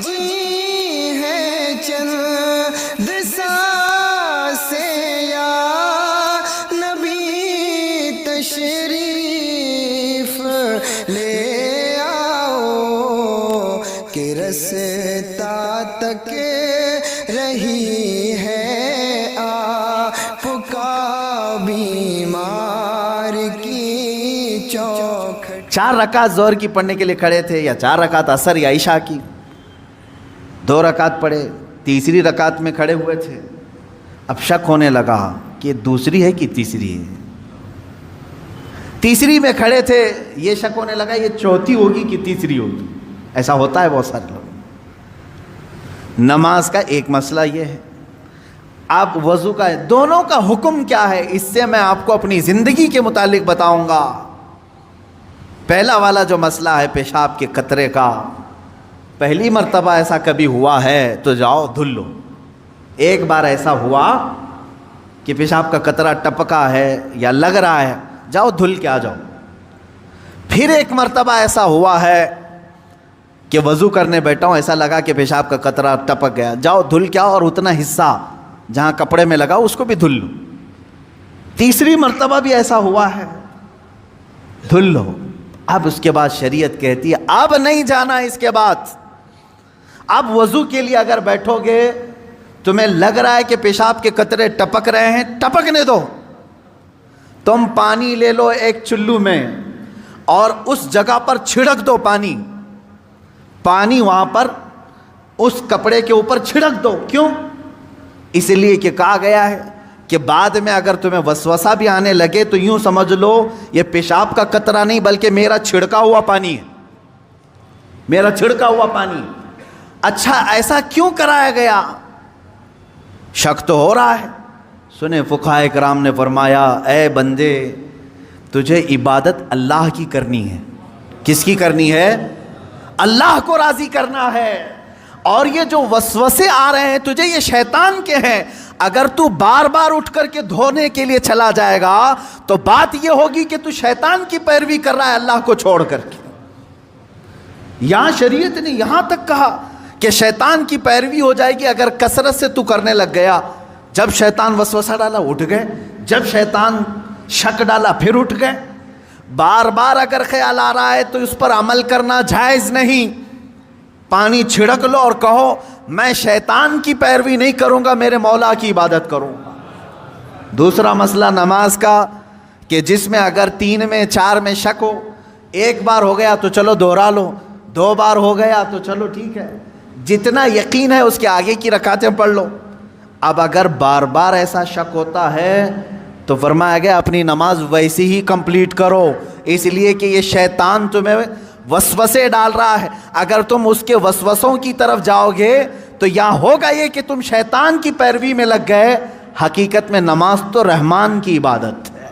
بچی ہے چند سانسیں یا نبی تشریف لے آؤ کہ رستا تک رہی ہے آپ کا بیمار کی چوکھٹ۔ 4 رکعت ظہر کی پڑھنے کے لیے کھڑے تھے، یا 4 رکعت عصر یا عشاء کی، 2 رکعت پڑھے، تیسری رکعت میں کھڑے ہوئے تھے، اب شک ہونے لگا کہ دوسری ہے کہ تیسری ہے۔ تیسری میں کھڑے تھے، یہ شک ہونے لگا یہ چوتھی ہوگی کہ تیسری ہوگی۔ ایسا ہوتا ہے بہت سارے لوگ۔ نماز کا ایک مسئلہ یہ ہے، آپ وضو کا ہے، دونوں کا حکم کیا ہے اس سے میں آپ کو اپنی زندگی کے متعلق بتاؤں گا۔ پہلا والا جو مسئلہ ہے پیشاب کے قطرے کا، پہلی مرتبہ ایسا کبھی ہوا ہے تو جاؤ دھل لو۔ ایک بار ایسا ہوا کہ پیشاب کا قطرہ ٹپکا ہے یا لگ رہا ہے، جاؤ دھل کے آ جاؤ۔ پھر ایک مرتبہ ایسا ہوا ہے کہ وضو کرنے بیٹھا ہوں، ایسا لگا کہ پیشاب کا قطرہ ٹپک گیا، جاؤ دھل کے آؤ اور اتنا حصہ جہاں کپڑے میں لگا اس کو بھی دھل لو۔ تیسری مرتبہ بھی ایسا ہوا ہے، دھل لو۔ اب اس کے بعد شریعت کہتی ہے اب نہیں جانا، اس کے بعد اب وضو کے لیے اگر بیٹھو گے تمہیں لگ رہا ہے کہ پیشاب کے قطرے ٹپک رہے ہیں، ٹپکنے دو۔ تم پانی لے لو ایک چلو میں اور اس جگہ پر چھڑک دو پانی وہاں پر اس کپڑے کے اوپر چھڑک دو۔ کیوں؟ اس لیے کہ کہا گیا ہے کہ بعد میں اگر تمہیں وسوسہ بھی آنے لگے تو یوں سمجھ لو یہ پیشاب کا قطرہ نہیں بلکہ میرا چھڑکا ہوا پانی ہے، میرا چھڑکا ہوا پانی۔ اچھا ایسا کیوں کرایا گیا؟ شک تو ہو رہا ہے۔ سنیں فقہائے کرام نے فرمایا اے بندے تجھے عبادت اللہ کی کرنی ہے۔ کس کی کرنی ہے؟ اللہ کو راضی کرنا ہے۔ اور یہ جو وسوسے آ رہے ہیں تجھے یہ شیطان کے ہیں۔ اگر تو بار بار اٹھ کر کے دھونے کے لیے چلا جائے گا تو بات یہ ہوگی کہ تو شیطان کی پیروی کر رہا ہے اللہ کو چھوڑ کر کے۔ یہاں شریعت نے یہاں تک کہا کہ شیطان کی پیروی ہو جائے گی اگر کثرت سے تو کرنے لگ گیا۔ جب شیطان وسوسہ ڈالا اٹھ گئے، جب شیطان شک ڈالا پھر اٹھ گئے۔ بار بار اگر خیال آ رہا ہے تو اس پر عمل کرنا جائز نہیں۔ پانی چھڑک لو اور کہو میں شیطان کی پیروی نہیں کروں گا، میرے مولا کی عبادت کروں گا۔ دوسرا مسئلہ نماز کا کہ جس میں اگر 3 میں 4 میں شک ہو، ایک بار ہو گیا تو چلو دوہرا لو، 2 بار ہو گیا تو چلو ٹھیک ہے، جتنا یقین ہے اس کے آگے کی رکعتیں پڑھ لو۔ اب اگر بار بار ایسا شک ہوتا ہے تو فرمایا گیا اپنی نماز ویسی ہی کمپلیٹ کرو، اس لیے کہ یہ شیطان تمہیں وسوسے ڈال رہا ہے۔ اگر تم اس کے وسوسوں کی طرف جاؤ گے تو یہاں ہوگا یہ کہ تم شیطان کی پیروی میں لگ گئے۔ حقیقت میں نماز تو رحمان کی عبادت ہے۔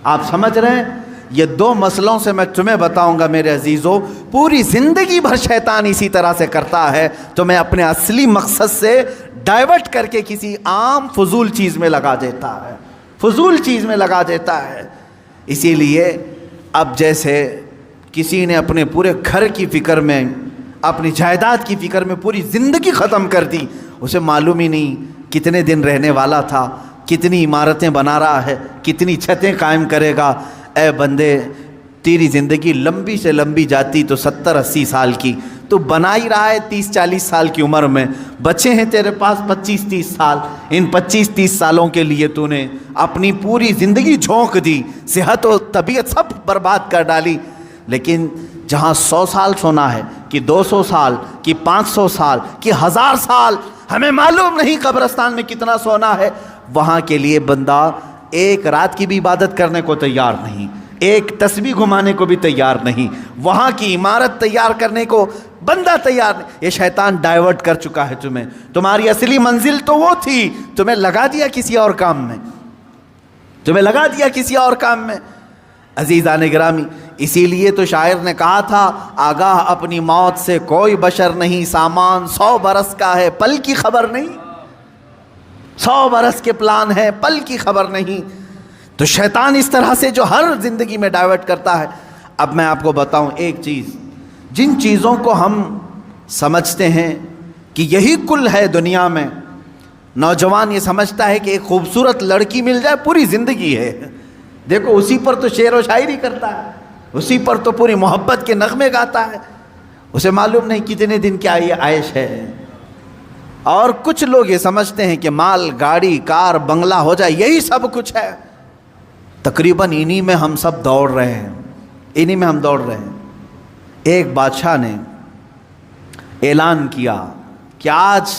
آپ سمجھ رہے ہیں؟ یہ 2 مسئلوں سے میں تمہیں بتاؤں گا میرے عزیزو، پوری زندگی بھر شیطان اسی طرح سے کرتا ہے، تمہیں اپنے اصلی مقصد سے ڈائیورٹ کر کے کسی عام فضول چیز میں لگا دیتا ہے، فضول چیز میں لگا دیتا ہے۔ اسی لیے اب جیسے کسی نے اپنے پورے گھر کی فکر میں، اپنی جائیداد کی فکر میں پوری زندگی ختم کر دی، اسے معلوم ہی نہیں کتنے دن رہنے والا تھا، کتنی عمارتیں بنا رہا ہے، کتنی چھتیں قائم کرے گا۔ اے بندے تیری زندگی لمبی سے لمبی جاتی تو 70-80 سال کی، تو بنا ہی رہا ہے 30-40 سال کی عمر میں، بچے ہیں تیرے پاس 25-30 سال، ان 25-30 سالوں کے لیے تو نے اپنی پوری زندگی جھونک دی، صحت و طبیعت سب برباد کر ڈالی۔ لیکن جہاں 100 سال سونا ہے کہ 200 سال کہ 500 سال کہ 1000 سال، ہمیں معلوم نہیں قبرستان میں کتنا سونا ہے، وہاں کے لیے بندہ ایک رات کی بھی عبادت کرنے کو تیار نہیں، ایک تسبیح گھمانے کو بھی تیار نہیں، وہاں کی عمارت تیار کرنے کو بندہ تیار نہیں۔ یہ شیطان ڈائیورٹ کر چکا ہے تمہیں، تمہاری اصلی منزل تو وہ تھی، تمہیں لگا دیا کسی اور کام میں، تمہیں لگا دیا کسی اور کام میں۔ عزیزان گرامی، اسی لیے تو شاعر نے کہا تھا آگاہ اپنی موت سے کوئی بشر نہیں، سامان 100 برس کا ہے پل کی خبر نہیں، 100 برس کے پلان ہے پل کی خبر نہیں۔ تو شیطان اس طرح سے جو ہر زندگی میں ڈائیورٹ کرتا ہے۔ اب میں آپ کو بتاؤں ایک چیز، جن چیزوں کو ہم سمجھتے ہیں کہ یہی کل ہے دنیا میں. نوجوان یہ سمجھتا ہے کہ ایک خوبصورت لڑکی مل جائے پوری زندگی ہے. دیکھو اسی پر تو شعر و شاعری کرتا ہے, اسی پر تو پوری محبت کے نغمے گاتا ہے. اسے معلوم نہیں کتنے دن کیا یہ عائش ہے. اور کچھ لوگ یہ سمجھتے ہیں کہ مال, گاڑی, کار, بنگلہ ہو جائے یہی سب کچھ ہے. تقریباً انہی میں ہم سب دوڑ رہے ہیں, انہی میں ہم دوڑ رہے ہیں. ایک بادشاہ نے اعلان کیا کہ آج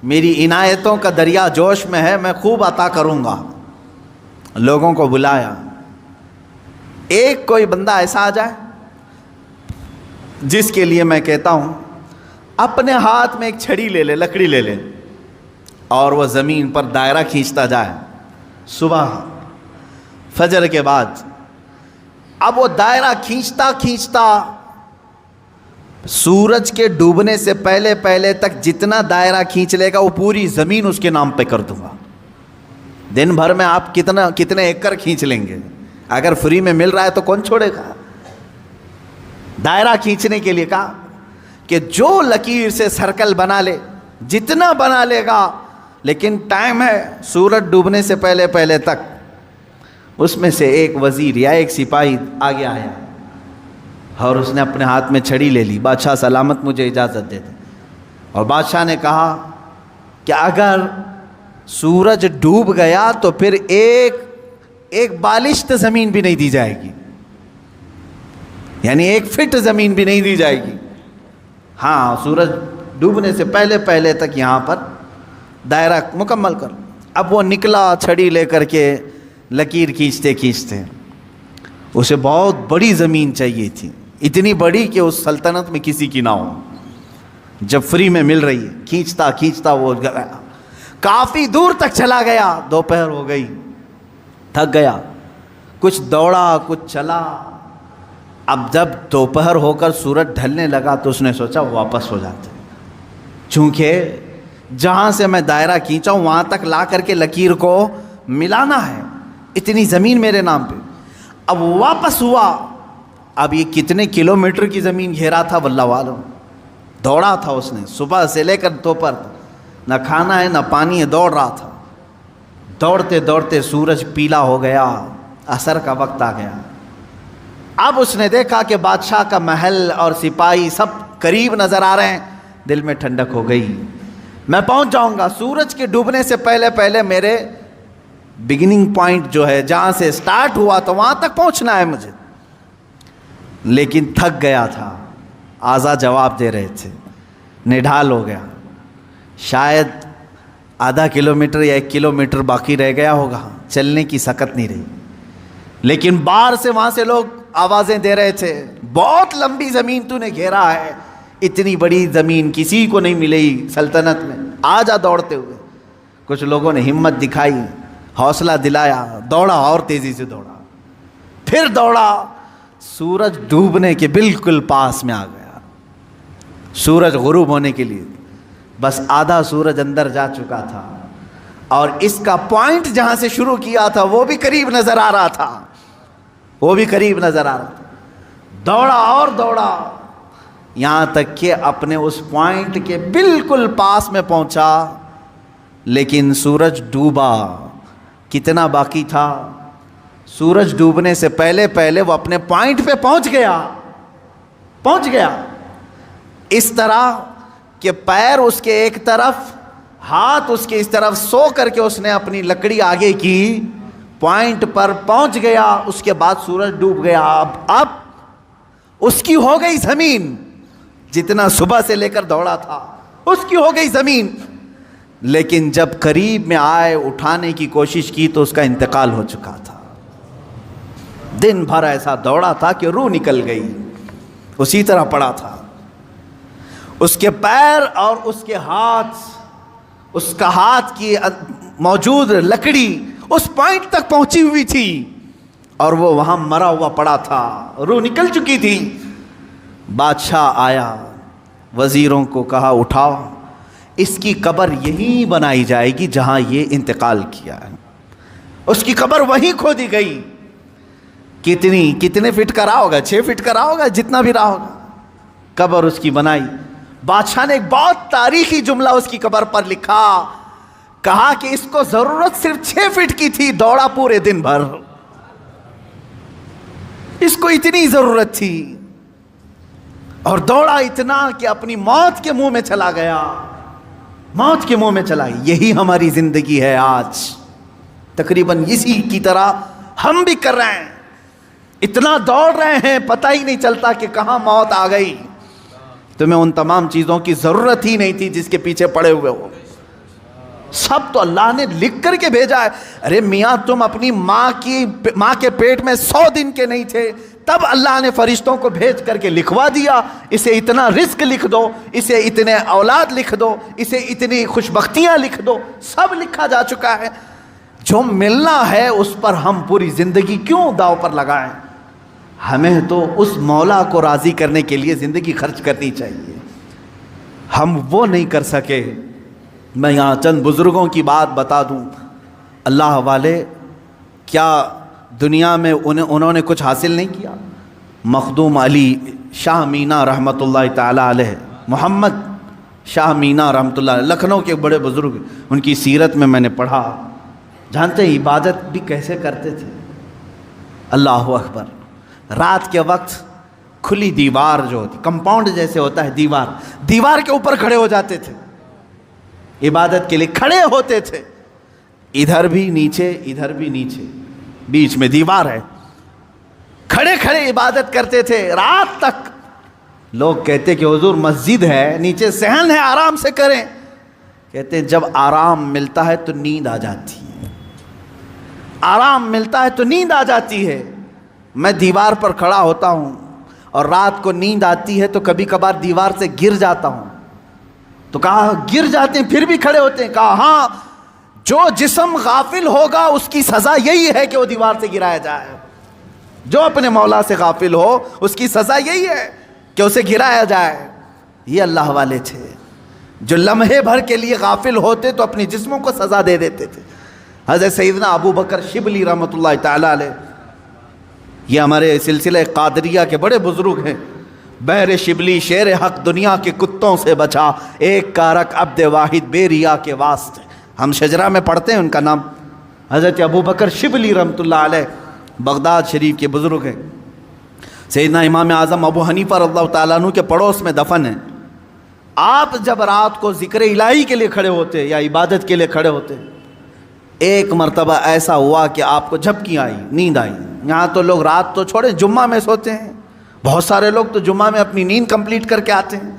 میری عنایتوں کا دریا جوش میں ہے, میں خوب عطا کروں گا. لوگوں کو بلایا, ایک کوئی بندہ ایسا آ جائے جس کے لیے میں کہتا ہوں اپنے ہاتھ میں ایک چھڑی لے لے, لکڑی لے لے, اور وہ زمین پر دائرہ کھینچتا جائے صبح فجر کے بعد. اب وہ دائرہ کھینچتا کھینچتا سورج کے ڈوبنے سے پہلے پہلے تک جتنا دائرہ کھینچ لے گا وہ پوری زمین اس کے نام پہ کر دوں گا. دن بھر میں آپ کتنے ایکڑ کھینچ لیں گے؟ اگر فری میں مل رہا ہے تو کون چھوڑے گا؟ دائرہ کھینچنے کے لیے کہا کہ جو لکیر سے سرکل بنا لے, جتنا بنا لے گا, لیکن ٹائم ہے سورج ڈوبنے سے پہلے پہلے تک. اس میں سے ایک وزیر یا ایک سپاہی آگے آیا اور اس نے اپنے ہاتھ میں چھڑی لے لی. بادشاہ سلامت مجھے اجازت دے دے. اور بادشاہ نے کہا کہ اگر سورج ڈوب گیا تو پھر ایک بالشت زمین بھی نہیں دی جائے گی, یعنی 1 فٹ زمین بھی نہیں دی جائے گی. ہاں, سورج ڈوبنے سے پہلے پہلے تک یہاں پر دائرہ مکمل کر. اب وہ نکلا چھڑی لے کر کے, لکیر کھینچتے کھینچتے. اسے بہت بڑی زمین چاہیے تھی, اتنی بڑی کہ اس سلطنت میں کسی کی نہ ہو. جب فری میں مل رہی ہے, کھینچتا کھینچتا وہ گیا, کافی دور تک چلا گیا. دوپہر ہو گئی, تھک گیا, کچھ دوڑا کچھ چلا. اب جب دوپہر ہو کر سورج ڈھلنے لگا تو اس نے سوچا واپس ہو جاتے, چونکہ جہاں سے میں دائرہ کھینچا ہوں وہاں تک لا کر کے لکیر کو ملانا ہے, اتنی زمین میرے نام پہ. اب واپس ہوا. اب یہ کتنے کلومیٹر کی زمین گھیرا تھا واللہ عالم. دوڑا تھا اس نے صبح سے لے کر دوپہر, نہ کھانا ہے نہ پانی ہے, دوڑ رہا تھا. دوڑتے دوڑتے سورج پیلا ہو گیا, عصر کا وقت آ گیا. اب اس نے دیکھا کہ بادشاہ کا محل اور سپاہی سب قریب نظر آ رہے ہیں. دل میں ٹھنڈک ہو گئی, میں پہنچ جاؤں گا. سورج کے ڈوبنے سے پہلے پہلے میرے بگننگ پوائنٹ جو ہے, جہاں سے سٹارٹ ہوا تو وہاں تک پہنچنا ہے مجھے. لیکن تھک گیا تھا, آزا جواب دے رہے تھے, نڈھال ہو گیا. شاید آدھا کلومیٹر یا 1 کلومیٹر باقی رہ گیا ہوگا, چلنے کی سکت نہیں رہی. لیکن باہر سے وہاں سے لوگ آوازیں دے رہے تھے, بہت لمبی زمین تو نے گھیرا ہے, اتنی بڑی زمین کسی کو نہیں ملے سلطنت میں, آ جا دوڑتے ہوئے. کچھ لوگوں نے ہمت دکھائی, حوصلہ دلایا, دوڑا اور تیزی سے دوڑا, پھر دوڑا. سورج ڈوبنے کے بالکل پاس میں آ گیا. سورج غروب ہونے کے لیے بس آدھا سورج اندر جا چکا تھا, اور اس کا پوائنٹ جہاں سے شروع کیا تھا وہ بھی قریب نظر آ رہا تھا, وہ بھی قریب نظر آ رہا تھا. دوڑا اور دوڑا, یہاں تک کہ اپنے اس پوائنٹ کے بالکل پاس میں پہنچا. لیکن سورج ڈوبا. کتنا باقی تھا؟ سورج ڈوبنے سے پہلے پہلے وہ اپنے پوائنٹ پہ پہنچ گیا. اس طرح کہ پیر اس کے ایک طرف, ہاتھ اس کے اس طرف, سو کر کے اس نے اپنی لکڑی آگے کی, پوائنٹ پر پہنچ گیا. اس کے بعد سورج ڈوب گیا. اب اس کی ہو گئی زمین, جتنا صبح سے لے کر دوڑا تھا اس کی ہو گئی زمین. لیکن جب قریب میں آئے, اٹھانے کی کوشش کی تو اس کا انتقال ہو چکا تھا. دن بھر ایسا دوڑا تھا کہ روح نکل گئی, اسی طرح پڑا تھا. اس کے پیر اور اس کے ہاتھ, اس کا ہاتھ کی موجود لکڑی اس پوائنٹ تک پہنچی ہوئی تھی, اور وہ وہاں مرا ہوا پڑا تھا, روح نکل چکی تھی. بادشاہ آیا, وزیروں کو کہا اٹھاؤ, اس کی قبر یہیں بنائی جائے گی جہاں یہ انتقال کیا ہے. اس کی قبر وہیں کھودی گئی. کتنے فٹ کا رہا ہوگا, 6 فٹ کا رہا ہوگا, جتنا بھی رہا ہوگا. قبر اس کی بنائی, بادشاہ نے ایک بہت تاریخی جملہ اس کی قبر پر لکھا، کہا کہ اس کو ضرورت صرف 6 فٹ کی تھی، دوڑا پورے دن بھر، اس کو اتنی ضرورت تھی اور دوڑا اتنا کہ اپنی موت کے منہ میں چلا گیا، موت کے منہ میں چلا گیا۔ یہی ہماری زندگی ہے آج، تقریباً اسی کی طرح ہم بھی کر رہے ہیں، اتنا دوڑ رہے ہیں پتہ ہی نہیں چلتا کہ کہاں موت آ گئی۔ تمہیں ان تمام چیزوں کی ضرورت ہی نہیں تھی جس کے پیچھے پڑے ہوئے ہو، سب تو اللہ نے لکھ کر کے بھیجا ہے۔ ارے میاں تم اپنی ماں کے پیٹ میں 100 دن کے نہیں تھے، تب اللہ نے فرشتوں کو بھیج کر کے لکھوا دیا، اسے اتنا رزق لکھ دو، اسے اتنے اولاد لکھ دو، اسے اتنی خوشبختیاں لکھ دو، سب لکھا جا چکا ہے۔ جو ملنا ہے اس پر ہم پوری زندگی کیوں داؤ پر لگائیں؟ ہمیں تو اس مولا کو راضی کرنے کے لیے زندگی خرچ کرنی چاہیے، ہم وہ نہیں کر سکے۔ میں یہاں چند بزرگوں کی بات بتا دوں، اللہ والے کیا دنیا میں انہوں نے کچھ حاصل نہیں کیا؟ مخدوم علی شاہ مینا رحمۃ اللہ تعالی علیہ، محمد شاہ مینا رحمۃ اللہ علیہ، لکھنؤ کے بڑے بزرگ، ان کی سیرت میں میں نے پڑھا، جانتے ہیں عبادت بھی کیسے کرتے تھے؟ اللہ اکبر، رات کے وقت کھلی دیوار جو ہوتی، کمپاؤنڈ جیسے ہوتا ہے دیوار کے اوپر کھڑے ہو جاتے تھے، عبادت کے لیے کھڑے ہوتے تھے، ادھر بھی نیچے ادھر بھی نیچے، بیچ میں دیوار ہے، کھڑے کھڑے عبادت کرتے تھے رات تک۔ لوگ کہتے کہ حضور مسجد ہے، نیچے صحن ہے، آرام سے کریں، کہتے ہیں جب آرام ملتا ہے تو نیند آ جاتی ہے، آرام ملتا ہے تو نیند آ جاتی ہے۔ میں دیوار پر کھڑا ہوتا ہوں اور رات کو نیند آتی ہے تو کبھی کبھار دیوار سے گر جاتا ہوں، تو کہا گر جاتے ہیں پھر بھی کھڑے ہوتے ہیں؟ کہا ہاں، جو جسم غافل ہوگا اس کی سزا یہی ہے کہ وہ دیوار سے گرایا جائے، جو اپنے مولا سے غافل ہو اس کی سزا یہی ہے کہ اسے گرایا جائے۔ یہ اللہ والے تھے جو لمحے بھر کے لیے غافل ہوتے تو اپنی جسموں کو سزا دے دیتے تھے۔ حضرت سیدنا ابو بکر شبلی رحمۃ اللہ تعالی علیہ، یہ ہمارے سلسلہ قادریہ کے بڑے بزرگ ہیں۔ بحر شبلی شیر حق دنیا کے کتوں سے بچا، ایک کارک عبد واحد بے ریا کے واسطے، ہم شجرہ میں پڑھتے ہیں ان کا نام۔ حضرت ابو بکر شبلی رحمۃ اللہ علیہ بغداد شریف کے بزرگ ہیں۔ سیدنا امام اعظم ابو حنیفہ رضی اللہ تعالیٰ عنہ کے پڑوس میں دفن ہیں۔ آپ جب رات کو ذکر الہی کے لیے کھڑے ہوتے یا عبادت کے لیے کھڑے ہوتے، ایک مرتبہ ایسا ہوا کہ آپ کو جھپکی آئی، نیند آئی۔ یہاں تو لوگ رات تو چھوڑے جمعہ میں سوتے ہیں، بہت سارے لوگ تو جمعہ میں اپنی نیند کمپلیٹ کر کے آتے ہیں،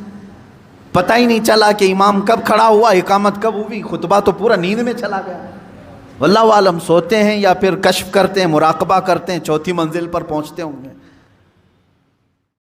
پتہ ہی نہیں چلا کہ امام کب کھڑا ہوا، اقامت کب ہوئی، خطبہ تو پورا نیند میں چلا گیا۔ واللہ عالم سوتے ہیں یا پھر کشف کرتے ہیں، مراقبہ کرتے ہیں، چوتھی منزل پر پہنچتے ہوں گے۔